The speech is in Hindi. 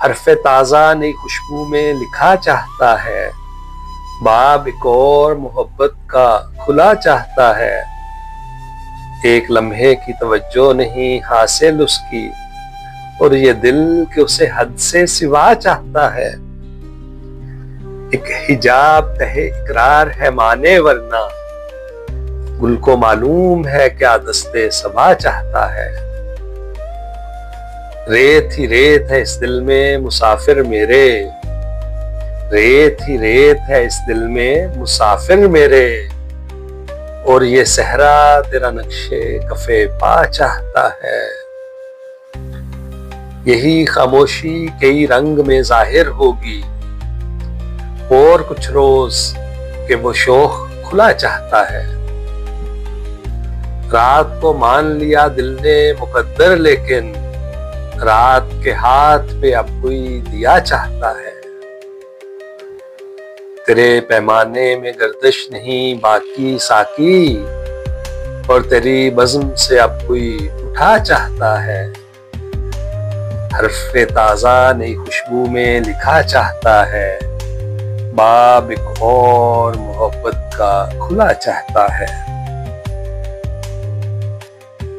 हरफ़े ताज़ा नई खुशबू में लिखा चाहता है, बाब एक और मोहब्बत का खुला चाहता है। एक लम्हे की तवज्जो नहीं हासिल उसकी, और ये दिल के उसे हद से सिवा चाहता है। एक हिजाब कहे इकरार है माने वरना, गुल को मालूम है क्या दस्ते सबा चाहता है। रेत ही रेत है इस दिल में मुसाफिर मेरे, रेत ही रेत है इस दिल में मुसाफिर मेरे, और ये सहरा तेरा नक्शे कफे पा चाहता है। यही खामोशी कई रंग में जाहिर होगी, और कुछ रोज के वो शोख खुला चाहता है। रात को मान लिया दिल ने मुकद्दर, लेकिन रात के हाथ पे अब कोई दिया चाहता है। तेरे पैमाने में गर्दिश नहीं बाकी साकी, और तेरी बज़्म से अब कोई उठा चाहता है। हरफ़े ताज़ा नई खुशबू में लिखा चाहता है, बाब एक और मोहब्बत का खुला चाहता है।